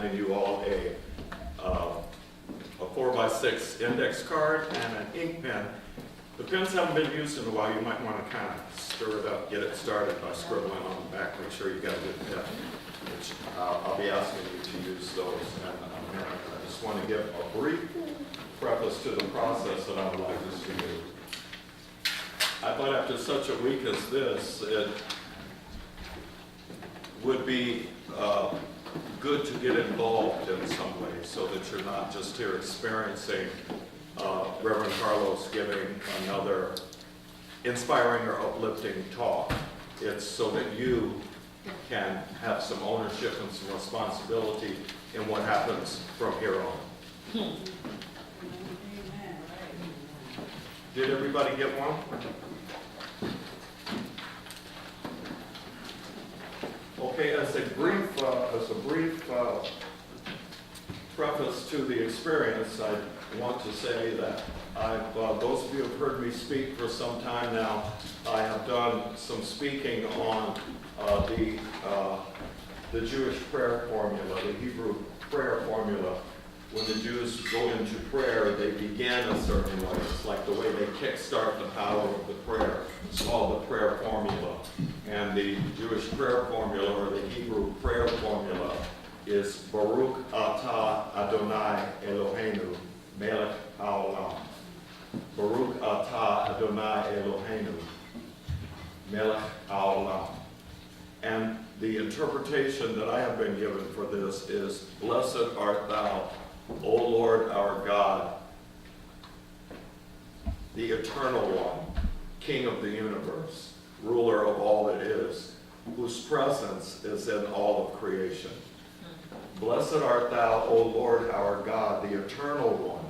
handing you all a 4x6 index card and an ink pen. The pens haven't been used in a while. You might want to kind of stir it up, get it started by scribbling on the back. Make sure you got a good pen, which I'll be asking you to use those in a minute. I just want to give a brief preface to the process that I would like us to do. I thought after such a week as this, it would be good to get involved in some way so that you're not just here experiencing Reverend Carlos giving another inspiring or uplifting talk. It's so that you can have some ownership and some responsibility in what happens from here on. Did everybody get one? Okay, as a brief preface to the experience, I want to say that those of you who have heard me speak for some time now, I have done some speaking on the Jewish prayer formula, the Hebrew prayer formula. When the Jews go into prayer, they begin a certain way. It's like the way they kickstart the power of the prayer. It's called the prayer formula. And the Jewish prayer formula, or the Hebrew prayer formula, is Baruch Atah Adonai Eloheinu Melech HaOlam. Baruch Atah Adonai Eloheinu Melech HaOlam. And the interpretation that I have been given for this is, Blessed art thou, O Lord our God, the Eternal One, King of the universe, ruler of all that is, whose presence is in all of creation. Blessed art thou, O Lord our God, the Eternal One,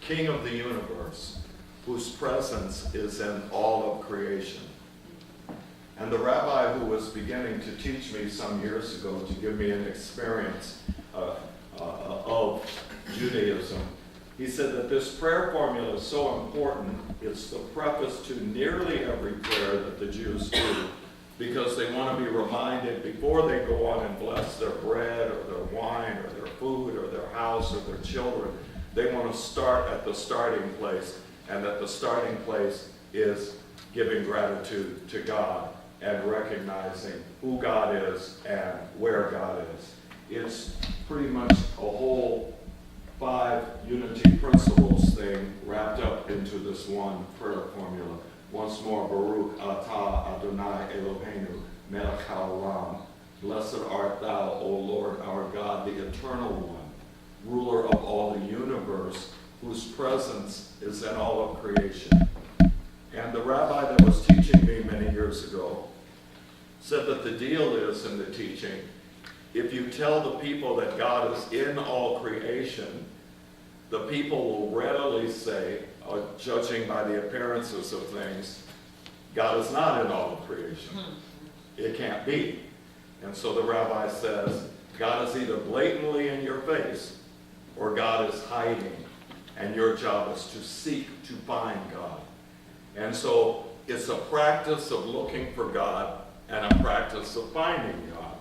King of the universe, whose presence is in all of creation. And the rabbi who was beginning to teach me some years ago to give me an experience of Judaism, he said that this prayer formula is so important. It's the preface to nearly every prayer that the Jews do, because they want to be reminded before they go on and bless their bread or their wine or their food or their house or their children. They want to start at the starting place, and that the starting place is giving gratitude to God and recognizing who God is and where God is. It's pretty much a whole 5 unity principles thing wrapped up into this one prayer formula. Once more, Baruch Atah Adonai Eloheinu Melech HaOlam. Blessed art thou, O Lord our God, the Eternal One, ruler of all the universe, whose presence is in all of creation. And the rabbi that was teaching me many years ago said that the deal is in the teaching, if you tell the people that God is in all creation, the people will readily say, judging by the appearances of things, God is not in all of creation. It can't be. And so the rabbi says, God is either blatantly in your face or God is hiding, and your job is to seek to find God. And so it's a practice of looking for God and a practice of finding God.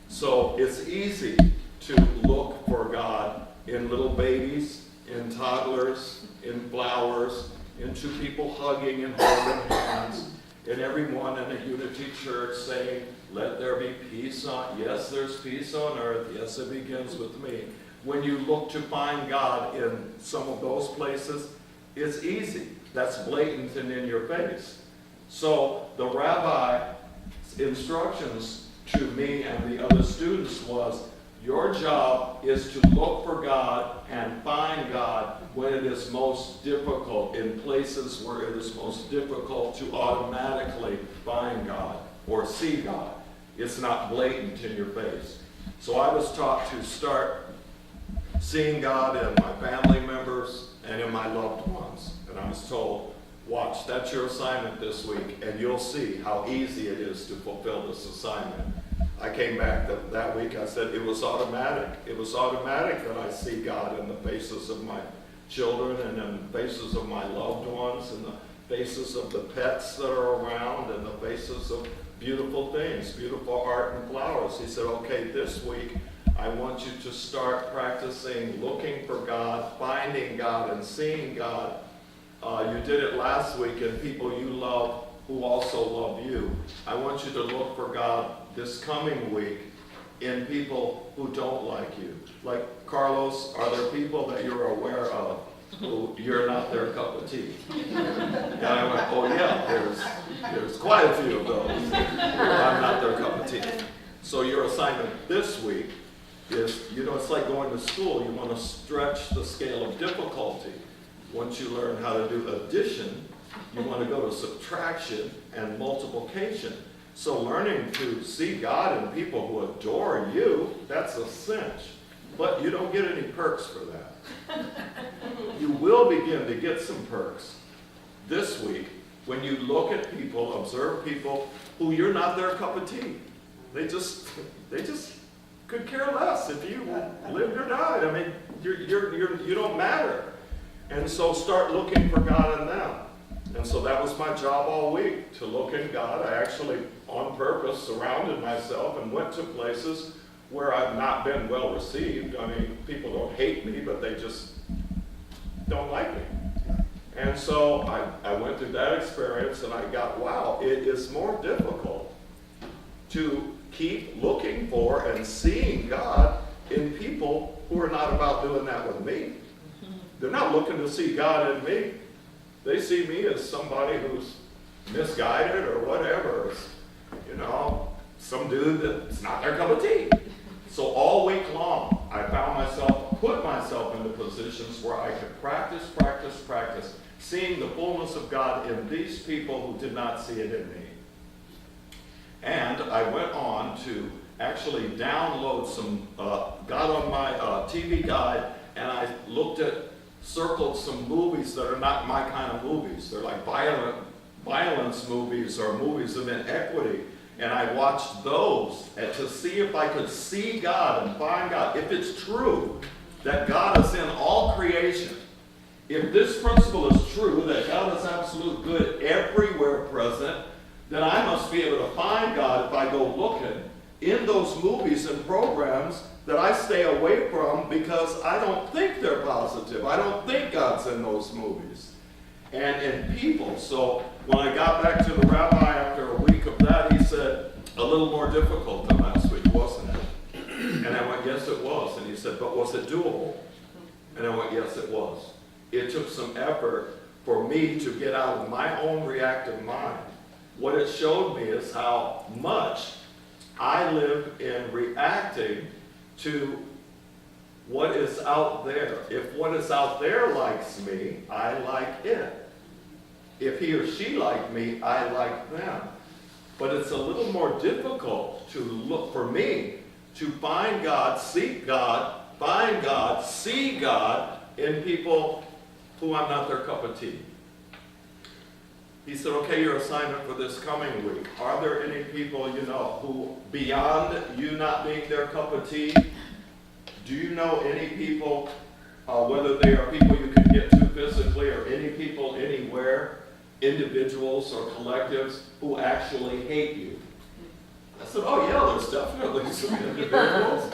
So it's easy to look for God in little babies, in toddlers, in flowers, in 2 people hugging and holding hands, in everyone in a unity church saying, let there be peace on, yes, there's peace on earth, yes, it begins with me. When you look to find God in some of those places, it's easy. That's blatant and in your face. So the rabbi's instructions to me and the other students was, your job is to look for God and find God when it is most difficult, in places where it is most difficult to automatically find God or see God. It's not blatant in your face. So I was taught to start seeing God in my family members and in my loved ones. And I was told, watch, that's your assignment this week, and you'll see how easy it is to fulfill this assignment. I came back that week, I said, it was automatic. It was automatic that I see God in the faces of my children and in the faces of my loved ones and the faces of the pets that are around and the faces of beautiful things, beautiful art and flowers. He said, okay, this week I want you to start practicing looking for God, finding God, and seeing God. You did it last week in people you love who also love you. I want you to look for God this coming week in people who don't like you. Like Carlos, are there people that you're aware of who you're not their cup of tea? And I went, oh yeah, there's quite a few of those. I'm not their cup of tea. So your assignment this week is, it's like going to school. You want to stretch the scale of difficulty. Once you learn how to do addition, you want to go to subtraction and multiplication. So learning to see God in people who adore you, that's a cinch. But you don't get any perks for that. You will begin to get some perks this week when you look at people, observe people who you're not their cup of tea. They just could care less if you lived or died. I mean, you don't matter. And so start looking for God in them. And so that was my job all week, to look in God. I actually, on purpose, surrounded myself and went to places where I've not been well received. I mean, people don't hate me, but they just don't like me. And so I went through that experience and I got, wow, it is more difficult to keep looking for and seeing God in people who are not about doing that with me. They're not looking to see God in me. They see me as somebody who's misguided or whatever. Some dude that's not their cup of tea. So all week long, I put myself into positions where I could practice, seeing the fullness of God in these people who did not see it in me. And I went on to actually download got on my TV guide, and I circled some movies that are not my kind of movies. They're like violence movies or movies of inequity. And I watched those to see if I could see God and find God. If it's true that God is in all creation, if this principle is true, that God is absolute good everywhere present, then I must be able to find God if I go looking in those movies and programs that I stay away from because I don't think they're positive. I don't think God's in those movies and in people. So when I got back to the rabbi after a week of that, he said, a little more difficult than last week, wasn't it? And I went, yes, it was. And he said, but was it doable? And I went, yes, it was. It took some effort for me to get out of my own reactive mind. What it showed me is how much I live in reacting to what is out there. If what is out there likes me, I like it. If he or she like me, I like them. But it's a little more difficult to look for me to find God, seek God, find God, see God in people who I'm not their cup of tea. He said, okay, your assignment for this coming week. Are there any people who, beyond you not being their cup of tea, do you know any people, whether they are people you can get to physically or any people anywhere, individuals or collectives, who actually hate you? I said, oh yeah, there's definitely some individuals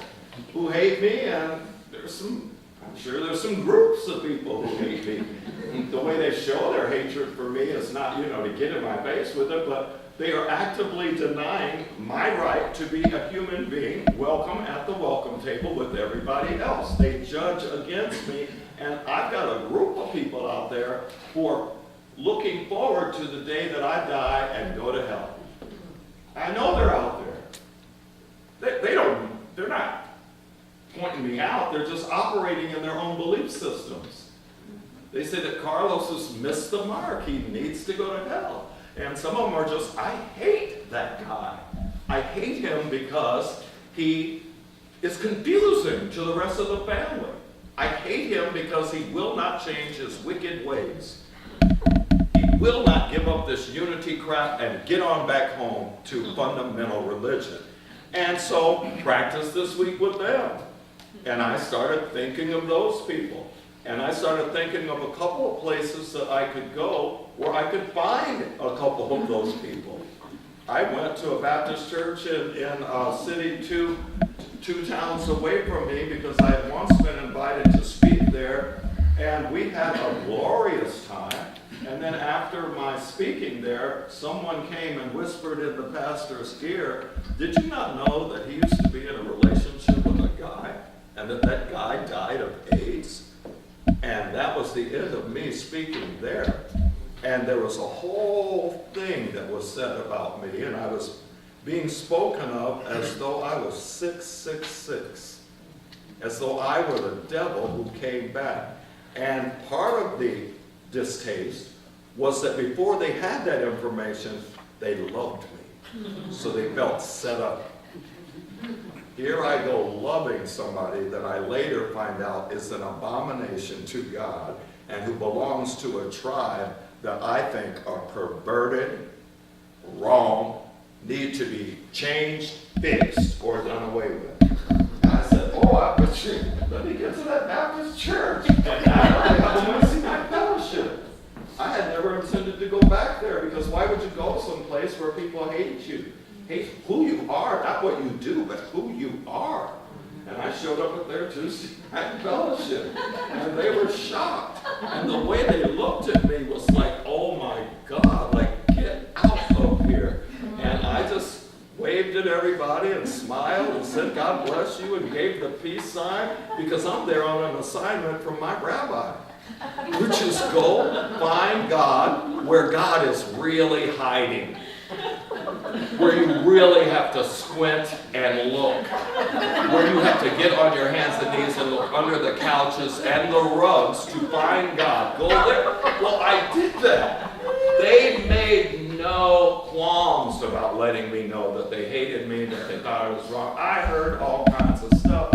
who hate me, and I'm sure there's some groups of people who hate me. The way they show their hatred for me is not, to get in my face with it, but they are actively denying my right to be a human being, welcome at the welcome table with everybody else. They judge against me, and I've got a group of people out there who are looking forward to the day that I die and go to hell. I know they're out there. They're not pointing me out, they're just operating in their own belief systems. They say that Carlos has missed the mark, he needs to go to hell. And some of them are just, I hate that guy. I hate him because he is confusing to the rest of the family. I hate him because he will not change his wicked ways. He will not give up this unity crap and get on back home to fundamental religion. And so practice this week with them. And I started thinking of those people. And I started thinking of a couple of places that I could go where I could find a couple of those people. I went to a Baptist church in City 2 towns away from me because I had once been invited to speak there, and we had a glorious time. And then after my speaking there, someone came and whispered in the pastor's ear, "Did you not know that he used to be in a relationship with a guy, and that guy died of AIDS?" And that was the end of me speaking there. And there was a whole thing that was said about me, and I was being spoken of as though I was 666, as though I were the devil who came back. And part of the distaste was that before they had that information, they loved me. So they felt set up. Here I go loving somebody that I later find out is an abomination to God and who belongs to a tribe that I think are perverted, wrong, need to be changed, fixed, or done away with. And I said, let me get to that Baptist church. And I have a Wednesday night fellowship. I had never intended to go back there because why would you go someplace where people hate you? Hate who you are, not what you do, but who you are. And I showed up at their Tuesday night fellowship, and they were shocked. And the way they looked at me was like, "Oh my God, like get out of here." And I just waved at everybody and smiled and said, "God bless you," and gave the peace sign because I'm there on an assignment from my rabbi, which is go find God where God is really hiding. Where you really have to squint and look. Where you have to get on your hands and knees and look under the couches and the rugs to find God. Go there. Well, I did that. They made no qualms about letting me know that they hated me, that they thought I was wrong. I heard all kinds of stuff.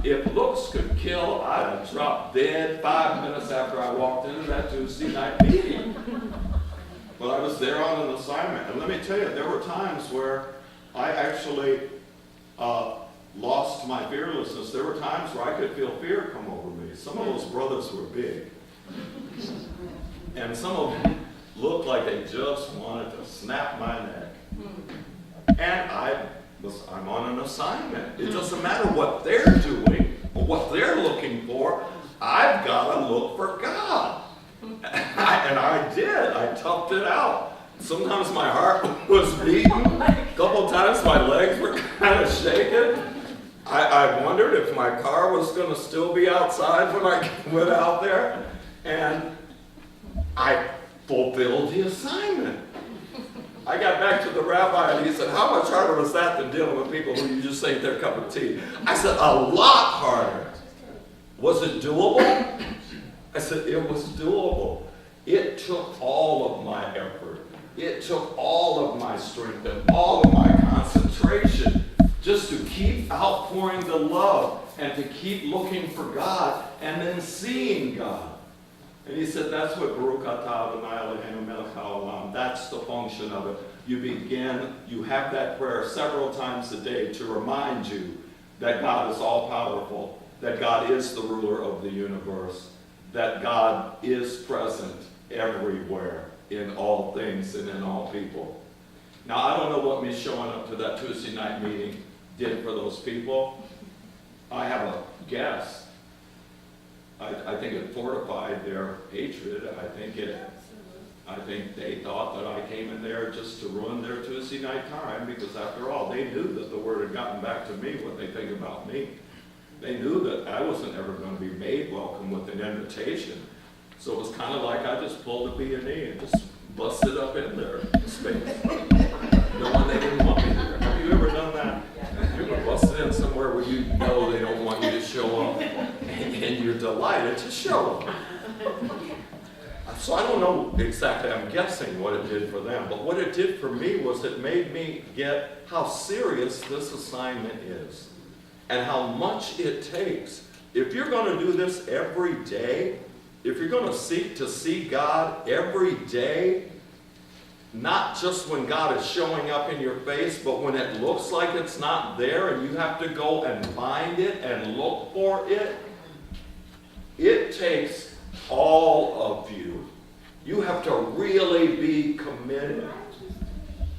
If looks could kill, I'd have dropped dead 5 minutes after I walked into that Tuesday night meeting. But I was there on an assignment. And let me tell you, there were times where I actually lost my fearlessness. There were times where I could feel fear come over me. Some of those brothers were big. And some of them looked like they just wanted to snap my neck. And I'm on an assignment. It doesn't matter what they're doing or what they're looking for. I've got to look for God. And I did. I toughed it out. Sometimes my heart was beating. A couple times my legs were kind of shaking. I wondered if my car was going to still be outside when I went out there. And I fulfilled the assignment. I got back to the rabbi and he said, "How much harder was that than dealing with people who you just ate their cup of tea?" I said, "A lot harder." Was it doable? I said, it was doable. It took all of my effort. It took all of my strength and all of my concentration just to keep outpouring the love and to keep looking for God and then seeing God. And he said, that's what Baruch atah Adonai Eloheinu melech haolam. That's the function of it. You have that prayer several times a day to remind you that God is all-powerful, that God is the ruler of the universe, that God is present everywhere in all things and in all people. Now, I don't know what me showing up to that Tuesday night meeting did for those people. I have a guess. I think it fortified their hatred. I think they thought that I came in there just to ruin their Tuesday night time because after all, they knew that the word had gotten back to me, what they think about me. They knew that I wasn't ever going to be made welcome with an invitation. So it was kind of like I just pulled a B&E and just busted up in their space. Knowing they didn't want me there. Have you ever done that? You ever busted in somewhere where you know they don't want you to show up and you're delighted to show up? So I don't know exactly, I'm guessing what it did for them, but what it did for me was it made me get how serious this assignment is and how much it takes. If you're going to do this every day, if you're going to seek to see God every day, not just when God is showing up in your face, but when it looks like it's not there and you have to go and find it and look for it, it takes all of you. You have to really be committed.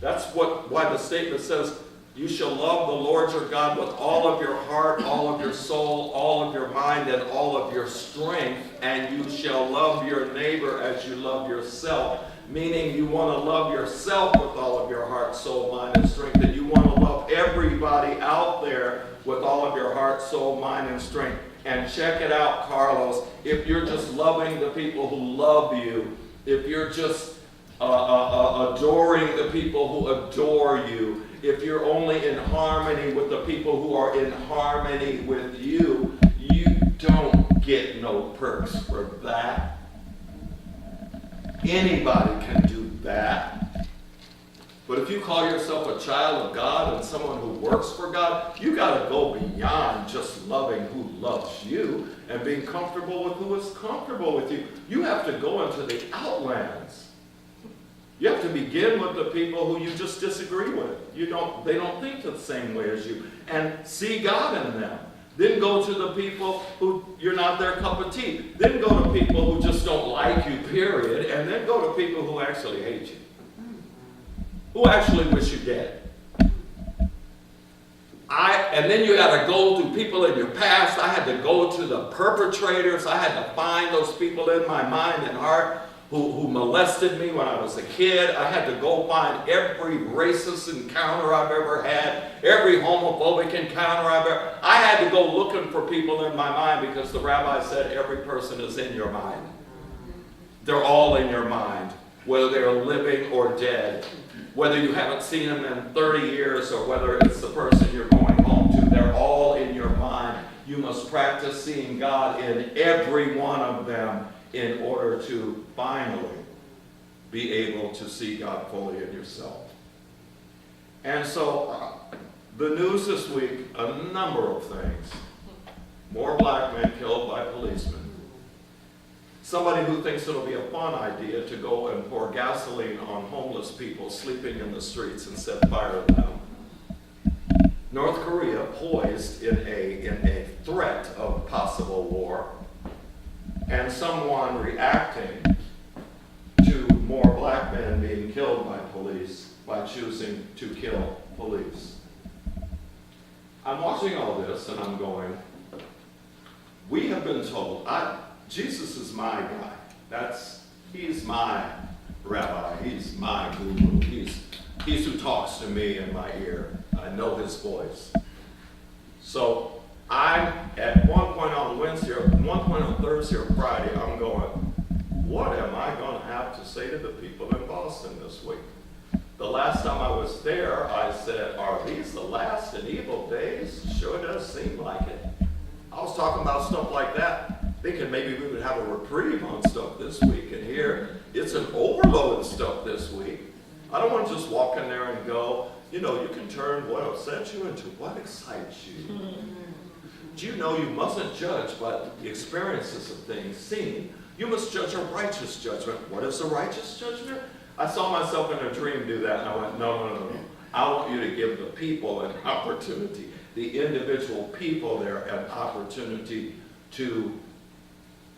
That's why the statement says, You shall love the Lord your God with all of your heart, all of your soul, all of your mind, and all of your strength, and you shall love your neighbor as you love yourself. Meaning you want to love yourself with all of your heart, soul, mind, and strength, and you want to love everybody out there with all of your heart, soul, mind, and strength. And check it out, Carlos, if you're just loving the people who love you, if you're just adoring the people who adore you, if you're only in harmony with the people who are in harmony with you, you don't get no perks for that. Anybody can do that. But if you call yourself a child of God and someone who works for God, you got to go beyond just loving who loves you and being comfortable with who is comfortable with you. You have to go into the outlands. You have to begin with the people who you just disagree with. They don't think the same way as you. And see God in them. Then go to the people who you're not their cup of tea. Then go to people who just don't like you, period. And then go to people who actually hate you. Who actually wish you dead. And then you got to go to people in your past. I had to go to the perpetrators. I had to find those people in my mind and heart who molested me when I was a kid. I had to go find every racist encounter I've ever had, every homophobic encounter I've ever. I had to go looking for people in my mind because the rabbi said every person is in your mind. They're all in your mind, whether they're living or dead. Whether you haven't seen them in 30 years or whether it's the person you're going home to, they're all in your mind. You must practice seeing God in every one of them in order to finally be able to see God fully in yourself. And so, the news this week, a number of things. More black men killed by policemen. Somebody who thinks it'll be a fun idea to go and pour gasoline on homeless people sleeping in the streets and set fire to them. North Korea poised in a threat of possible war. And someone reacting to more black men being killed by police by choosing to kill police. I'm watching all this and I'm going, we have been told, Jesus is my guy. He's my rabbi. He's my guru. He's who talks to me in my ear. I know his voice. So I'm at one point on Wednesday, or one point on Thursday or Friday, I'm going, what am I going to have to say to the people in Boston this week? The last time I was there, I said, are these the last and evil days? Sure does seem like it. I was talking about stuff like that, thinking maybe we would have a reprieve on stuff this week. And here, it's an overload of stuff this week. I don't want to just walk in there and go, you can turn what upsets you into what excites you. Do you know you mustn't judge by the experiences of things seen? You must judge a righteous judgment. What is a righteous judgment? I saw myself in a dream do that, and I went, no. I want you to give the people an opportunity, the individual people there an opportunity to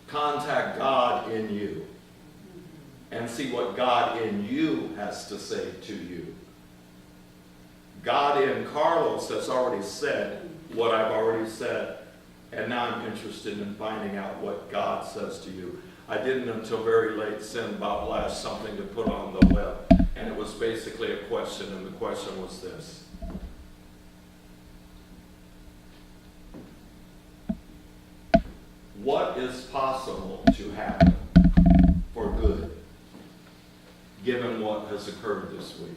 contact God in you and see what God in you has to say to you. God in Carlos has already said what I've already said, and now I'm interested in finding out what God says to you. I didn't until very late send Bob Lash something to put on the web, and it was basically a question, and the question was this. What is possible to happen for good, given what has occurred this week?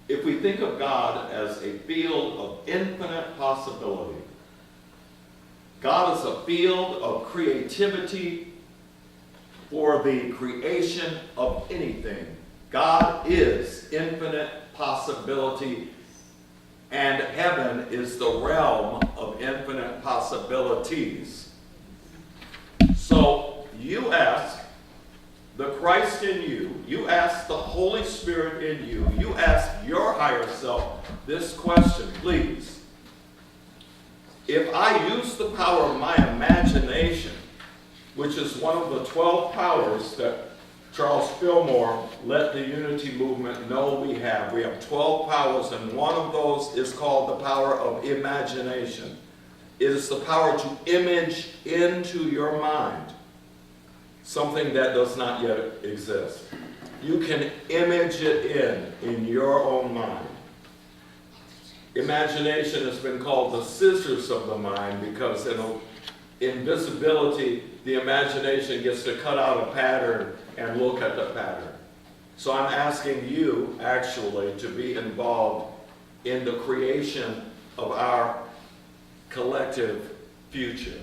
If we think of God as a field of infinite possibility, God is a field of creativity for the creation of anything. God is infinite possibility, and heaven is the realm of infinite possibilities. So you ask the Christ in you, you ask the Holy Spirit in you, you ask your higher self this question, please. If I use the power of my imagination, which is one of the 12 powers that Charles Fillmore let the unity movement know we have. We have 12 powers, and one of those is called the power of imagination. It is the power to image into your mind something that does not yet exist. You can image it in your own mind. Imagination has been called the scissors of the mind because in visibility, the imagination gets to cut out a pattern and look at the pattern. So I'm asking you, actually, to be involved in the creation of our collective future.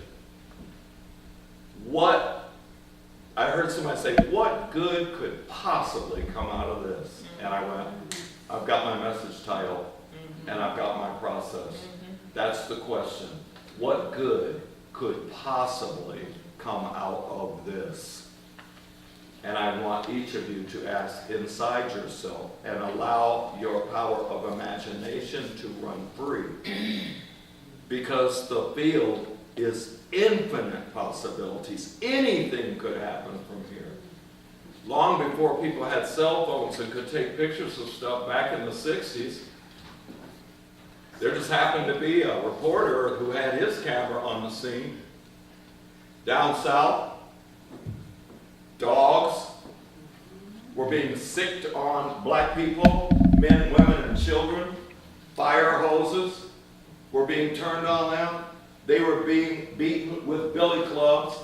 I heard somebody say, what good could possibly come out of this? And I went, I've got my message title, and I've got my process. That's the question. What good could possibly come out of this? And I want each of you to ask inside yourself and allow your power of imagination to run free. Because the field is infinite possibilities. Anything could happen from here. Long before people had cell phones and could take pictures of stuff back in the 60s, there just happened to be a reporter who had his camera on the scene. Down south, dogs were being sicked on black people, men, women, and children. Fire hoses were being turned on them. They were being beaten with billy clubs.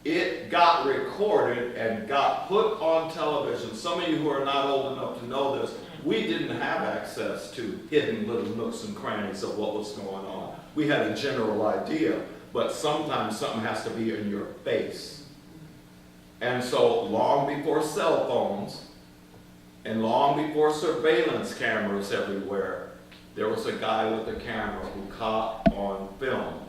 It got recorded and got put on television. Some of you who are not old enough to know this, we didn't have access to hidden little nooks and crannies of what was going on. We had a general idea, but sometimes something has to be in your face. And so long before cell phones and long before surveillance cameras everywhere, there was a guy with a camera who caught on film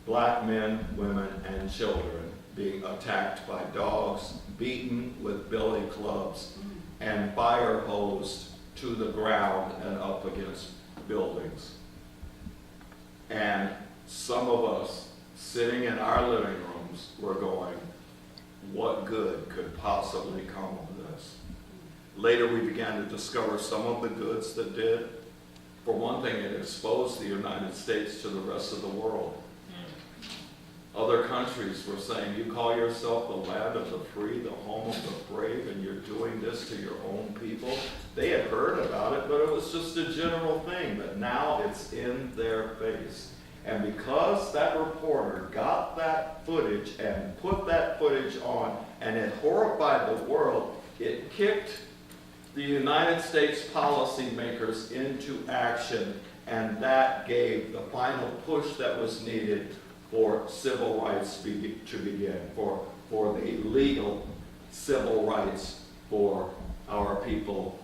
black men, women, and children being attacked by dogs, beaten with billy clubs, and fire hosed to the ground and up against buildings. And some of us sitting in our living rooms were going, what good could possibly come of this? Later we began to discover some of the goods that did. For one thing, it exposed the United States to the rest of the world. Other countries were saying, you call yourself the land of the free, the home of the brave, and you're doing this to your own people. They had heard about it, but it was just a general thing. But now it's in their face. And because that reporter got that footage and put that footage on, and it horrified the world, it kicked the United States policymakers into action, and that gave the final push that was needed for civil rights to begin, for the legal civil rights for our people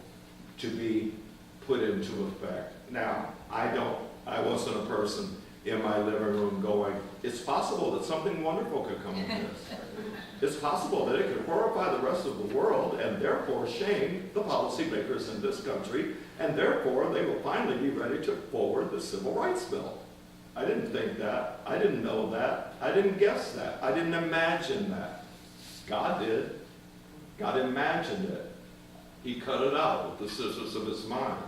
to be put into effect. Now, I wasn't a person in my living room going, it's possible that something wonderful could come of this. It's possible that it could horrify the rest of the world and therefore shame the policymakers in this country, and therefore they will finally be ready to forward the Civil Rights Bill. I didn't think that. I didn't know that. I didn't guess that. I didn't imagine that. God did. God imagined it. He cut it out with the scissors of his mind.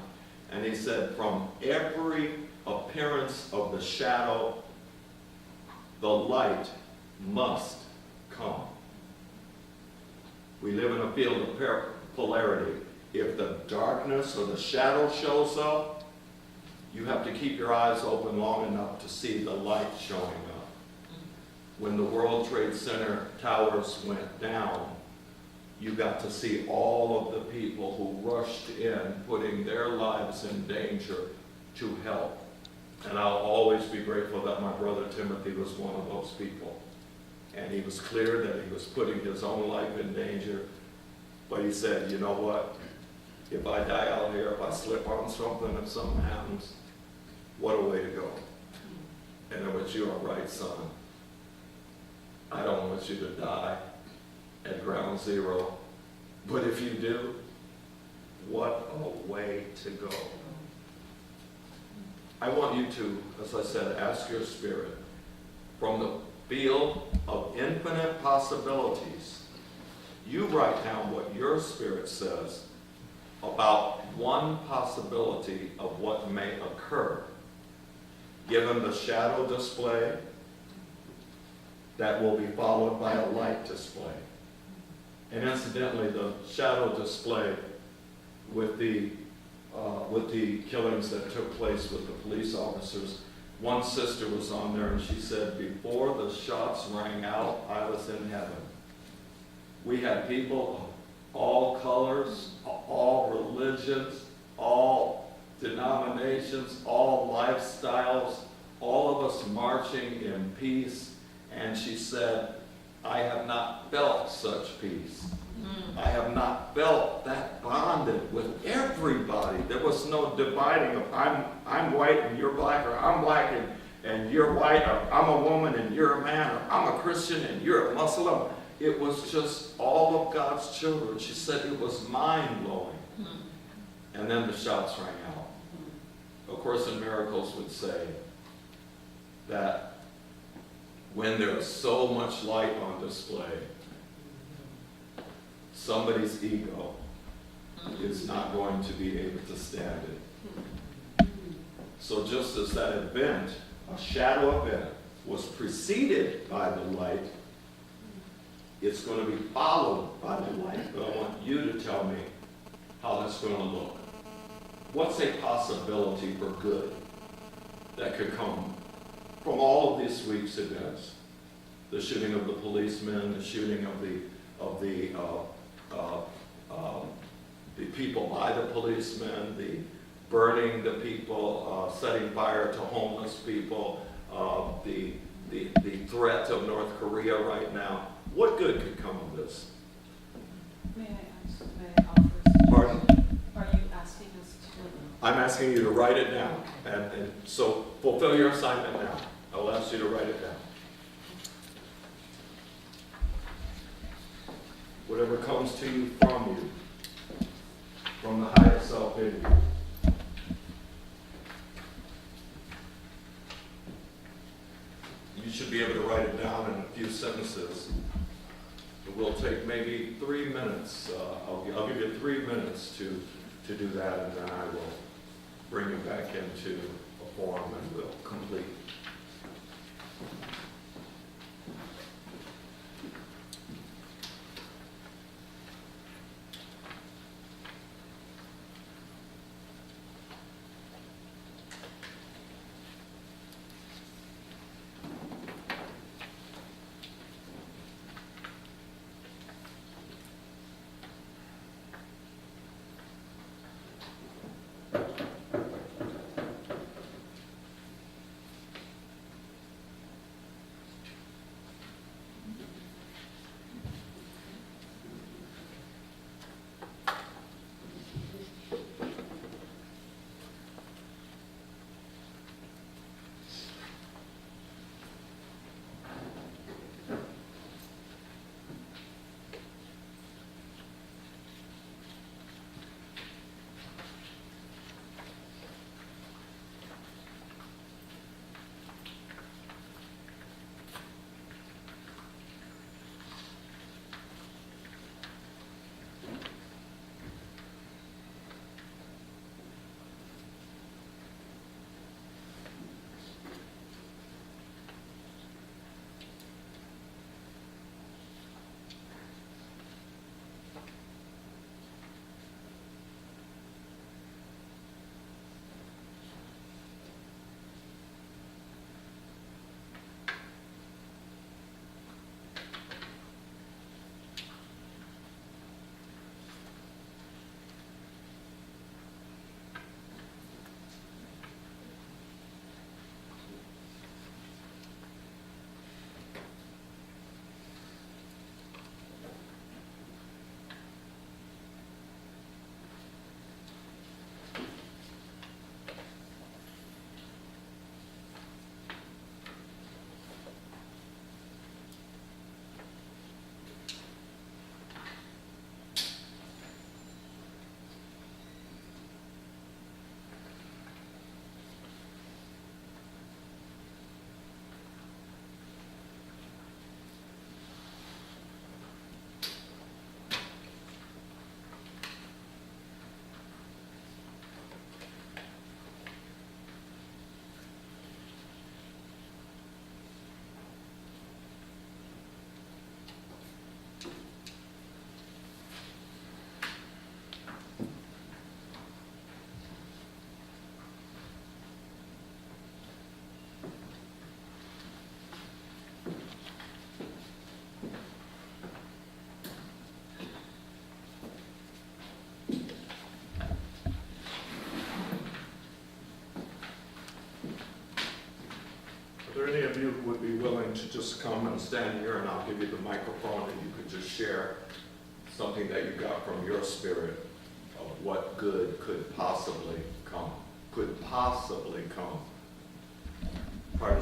And he said, from every appearance of the shadow, the light must come. We live in a field of polarity. If the darkness or the shadow shows up, you have to keep your eyes open long enough to see the light showing up. When the World Trade Center towers went down, you got to see all of the people who rushed in, putting their lives in danger to help. And I'll always be grateful that my brother Timothy was one of those people. And he was clear that he was putting his own life in danger. But he said, you know what? If I die out here, if I slip on something, if something happens, what a way to go. And I went, you are right, son. I don't want you to die at ground zero. But if you do, what a way to go. I want you to, as I said, ask your spirit from the field of infinite possibilities You write down what your spirit says about one possibility of what may occur, given the shadow display that will be followed by a light display. And incidentally, the shadow display with the killings that took place with the police officers, one sister was on there and she said, before the shots rang out, I was in heaven. We had people of all colors, all religions, all denominations, all lifestyles, all of us marching in peace. And she said, I have not felt such peace. I have not felt that bonded with everybody. There was no dividing of I'm white and you're black, or I'm black and you're white, or I'm a woman and you're a man, or I'm a Christian and you're a Muslim. It was just all of God's children. She said it was mind-blowing. And then the shots rang out. Of Course in Miracles would say that when there is so much light on display, somebody's ego is not going to be able to stand it. So just as that event, a shadow event, was preceded by the light, it's going to be followed by the light. But I want you to tell me how that's going to look. What's a possibility for good that could come from all of this week's events? The shooting of the policemen, the shooting of the people by the policemen, the burning the people, setting fire to homeless people, the threat of North Korea right now. What good could come of this? May I offer? Pardon? Are you asking us to? I'm asking you to write it down. And so fulfill your assignment now. I'll ask you to write it down. Whatever comes to you, from the highest self in you. You should be able to write it down in a few sentences. It will take maybe 3 minutes. I'll give you 3 minutes to do that, and then I will bring you back into a forum and we'll complete. come and stand here and I'll give you the microphone and you could just share something that you got from your spirit of what good could possibly come. Could possibly come. Pardon?